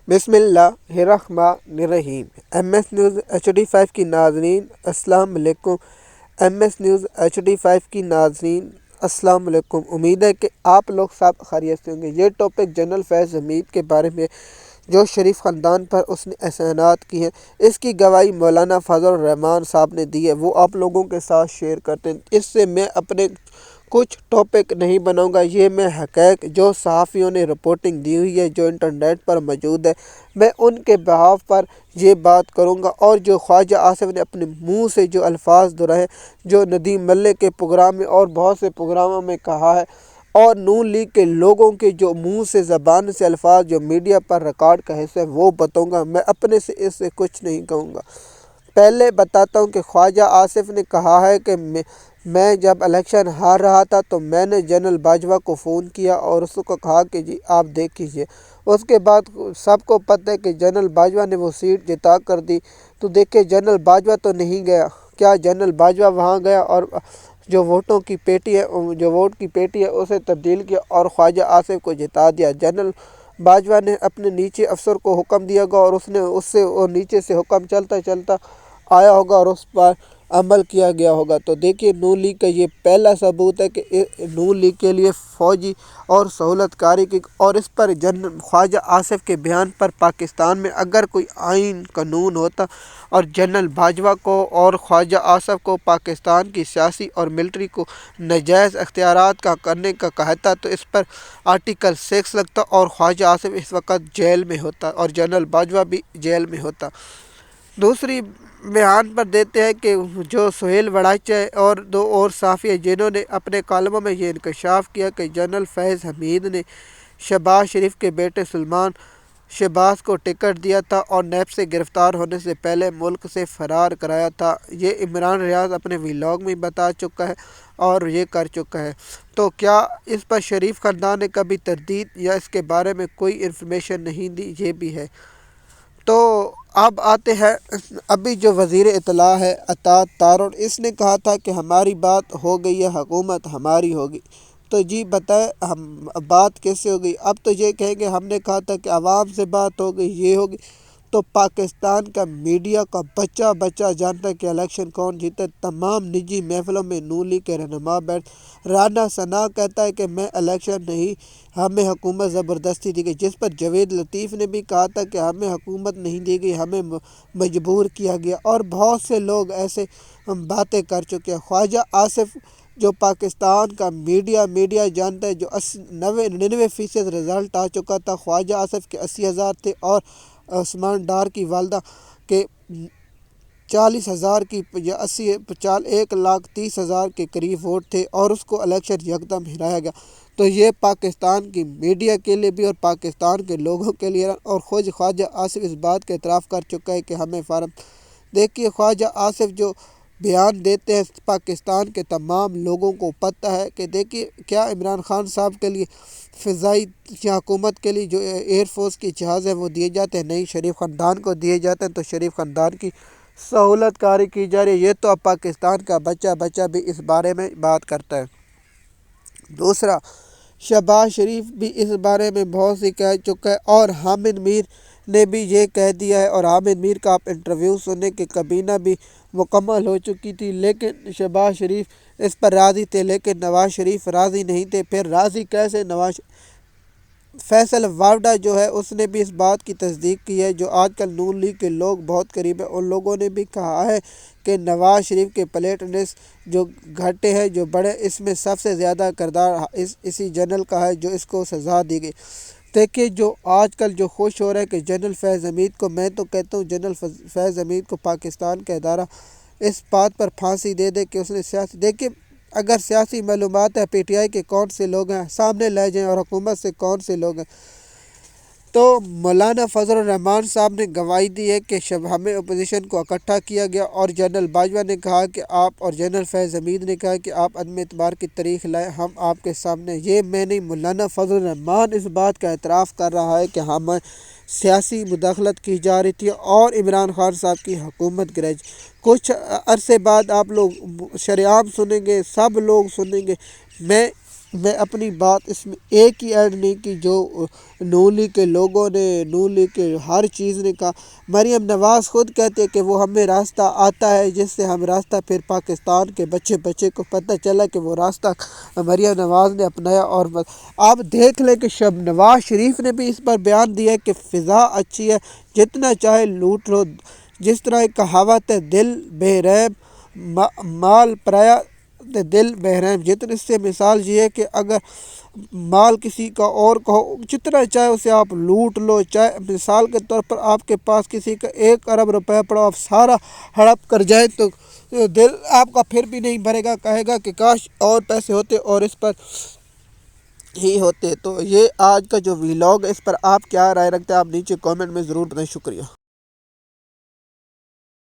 بسم اللہ الرحمن الرحیم۔ ایم ایس نیوز HD5 کی ناظرین السلام علیکم۔ ایم ایس نیوز HD5 کی ناظرین السلام علیکم۔ امید ہے کہ آپ لوگ سب خیریت سے ہوں گے۔ یہ ٹاپک جنرل فیض حمید کے بارے میں جو شریف خاندان پر اس نے احسانات کی ہیں، اس کی گواہی مولانا فضل الرحمان صاحب نے دی ہے، وہ آپ لوگوں کے ساتھ شیئر کرتے ہیں۔ اس سے میں اپنے کچھ ٹاپک نہیں بناؤں گا، یہ میں حقائق جو صحافیوں نے رپورٹنگ دی ہوئی ہے، جو انٹرنیٹ پر موجود ہے، میں ان کے بہاف پر یہ بات کروں گا۔ اور جو خواجہ آصف نے اپنے منہ سے جو الفاظ دہرائے، جو ندیم ملک کے پروگرام میں اور بہت سے پروگراموں میں کہا ہے، اور نون لیگ کے لوگوں کے جو منہ سے زبان سے الفاظ جو میڈیا پر ریکارڈ کا حصہ ہے وہ بتاؤں گا۔ میں اپنے سے اس سے کچھ نہیں کہوں گا۔ پہلے بتاتا ہوں کہ خواجہ آصف نے کہا ہے کہ میں جب الیکشن ہار رہا تھا تو میں نے جنرل باجوہ کو فون کیا اور اس کو کہا کہ جی آپ دیکھ لیجیے۔ اس کے بعد سب کو پتہ ہے کہ جنرل باجوہ نے وہ سیٹ جتا کر دی، تو دیکھیں جنرل باجوہ تو نہیں گیا۔ کیا جنرل باجوہ وہاں گیا اور جو ووٹوں کی پیٹی ہے، جو ووٹ کی پیٹی ہے اسے تبدیل کیا اور خواجہ آصف کو جتا دیا؟ جنرل باجوہ نے اپنے نیچے افسر کو حکم دیا گا اور اس سے نیچے سے حکم چلتا چلتا آیا ہوگا اور اس پر عمل کیا گیا ہوگا۔ تو دیکھیے نون لیگ کا یہ پہلا ثبوت ہے کہ نون لیگ کے لیے فوجی اور سہولت کاری کی، اور اس پر خواجہ آصف کے بیان پر پاکستان میں اگر کوئی آئین قانون ہوتا اور جنرل باجوہ کو اور خواجہ آصف کو پاکستان کی سیاسی اور ملٹری کو ناجائز اختیارات کا کرنے کا کہتا تو اس پر آرٹیکل 6 لگتا اور خواجہ آصف اس وقت جیل میں ہوتا اور جنرل باجوہ بھی جیل میں ہوتا۔ دوسری بیان پر دیتے ہیں کہ جو سہیل وڑائچہ اور دو اور صحافی ہیں جنہوں نے اپنے کالموں میں یہ انکشاف کیا کہ جنرل فیض حمید نے شہباز شریف کے بیٹے سلمان شہباز کو ٹکٹ دیا تھا اور نیب سے گرفتار ہونے سے پہلے ملک سے فرار کرایا تھا۔ یہ عمران ریاض اپنے ویلاگ میں بتا چکا ہے اور یہ کر چکا ہے۔ تو کیا اس پر شریف خاندان نے کبھی تردید یا اس کے بارے میں کوئی انفارمیشن نہیں دی؟ یہ بھی ہے۔ تو اب آتے ہیں، ابھی جو وزیر اطلاع ہے اطاعت تارڑ، اس نے کہا تھا کہ ہماری بات ہو گئی ہے، حکومت ہماری ہوگی۔ تو جی بتائیں بات کیسے ہو گئی؟ اب تو یہ کہیں گے ہم نے کہا تھا کہ عوام سے بات ہو گئی، یہ ہوگی۔ تو پاکستان کا میڈیا کا بچہ جانتا ہے کہ الیکشن کون جیتا ہے۔ تمام نجی محفلوں میں نون لیگ کے رہنما بیٹھ، رانا ثنا کہتا ہے کہ میں الیکشن نہیں، ہمیں حکومت زبردستی دی گئی، جس پر جاوید لطیف نے بھی کہا تھا کہ ہمیں حکومت نہیں دی گئی، ہمیں مجبور کیا گیا، اور بہت سے لوگ ایسے باتیں کر چکے ہیں۔ خواجہ آصف جو پاکستان کا میڈیا جانتا ہے، جو 99% رزلٹ آ چکا تھا، خواجہ آصف کے 80,000 تھے اور عثمان ڈار کی والدہ کے 40,000 کی یا 1,30,000 کے قریب ووٹ تھے اور اس کو الیکشن یکدم ہرایا گیا۔ تو یہ پاکستان کی میڈیا کے لیے بھی اور پاکستان کے لوگوں کے لیے، اور خود خواجہ آصف اس بات کا اعتراف کر چکا ہے کہ ہمیں فارم۔ دیکھیے خواجہ آصف جو بیان دیتے ہیں پاکستان کے تمام لوگوں کو پتہ ہے کہ دیکھیے کیا عمران خان صاحب کے لیے فضائی حکومت کے لیے جو ایئر فورس کی جہاز ہیں وہ دیے جاتے ہیں؟ نہیں، شریف خاندان کو دیے جاتے ہیں۔ تو شریف خاندان کی سہولت کاری کی جا رہی ہے، یہ تو اب پاکستان کا بچہ بھی اس بارے میں بات کرتا ہے۔ دوسرا، شہباز شریف بھی اس بارے میں بہت سی کہہ چکا ہے اور حامد میر نے بھی یہ کہہ دیا ہے، اور حامد میر کا آپ انٹرویو سنیں کہ کابینہ بھی مکمل ہو چکی تھی لیکن شہباز شریف اس پر راضی تھے، لیکن نواز شریف راضی نہیں تھے۔ پھر راضی کیسے؟ فیصل وارڈا جو ہے اس نے بھی اس بات کی تصدیق کی ہے، جو آج کل نون لیگ کے لوگ بہت قریب ہیں، ان لوگوں نے بھی کہا ہے کہ نواز شریف کے پلیٹنس جو گھٹے ہیں جو بڑے، اس میں سب سے زیادہ کردار اسی جنرل کا ہے جو اس کو سزا دی گئی۔ دیکھیے جو آج کل جو خوش ہو رہا ہے کہ جنرل فیض حمید کو، میں تو کہتا ہوں جنرل فیض حمید کو پاکستان کا ادارہ اس بات پر پھانسی دے دے کہ اس نے دیکھیے اگر سیاسی معلومات ہے PTI کے کون سے لوگ ہیں سامنے لے جائیں اور حکومت سے کون سے لوگ ہیں۔ تو مولانا فضل الرحمان صاحب نے گواہی دی ہے کہ ہمیں اپوزیشن کو اکٹھا کیا گیا، اور جنرل باجوہ نے کہا کہ آپ، اور جنرل فیض حمید نے کہا کہ آپ عدم اعتبار کی تاریخ لائیں، ہم آپ کے سامنے، یہ میں نہیں، مولانا فضل الرحمان اس بات کا اعتراف کر رہا ہے کہ ہمیں سیاسی مداخلت کی جا رہی تھی اور عمران خان صاحب کی حکومت گرائی۔ کچھ عرصے بعد آپ لوگ شرعام سنیں گے، سب لوگ سنیں گے، میں میں اپنی بات اس میں ایک ہی ایڈ نہیں کی جو نون لیگ کے لوگوں نے، نون لیگ کے ہر چیز نے کہا۔ مریم نواز خود کہتے کہ وہ ہمیں راستہ آتا ہے جس سے ہم راستہ، پھر پاکستان کے بچے کو پتہ چلا کہ وہ راستہ مریم نواز نے اپنایا۔ اور آپ دیکھ لیں کہ نواز شریف نے بھی اس پر بیان دیا کہ فضا اچھی ہے، جتنا چاہے لوٹ لو۔ جس طرح ایک کہاوت ہے، دل بے رحم مال پرایا دل بحرم، جتنے سے مثال یہ ہے کہ اگر مال کسی کا اور کہو، جتنا چاہے اسے آپ لوٹ لو۔ چاہے مثال کے طور پر آپ کے پاس کسی کا 1 ارب روپے پڑا، آپ سارا ہڑپ کر جائیں تو دل آپ کا پھر بھی نہیں بھرے گا، کہے گا کہ کاش اور پیسے ہوتے اور اس پر ہی ہوتے۔ تو یہ آج کا جو ویلاگ ہے، اس پر آپ کیا رائے رکھتے ہیں؟ آپ نیچے کامنٹ میں ضرور بتائیں۔ شکریہ۔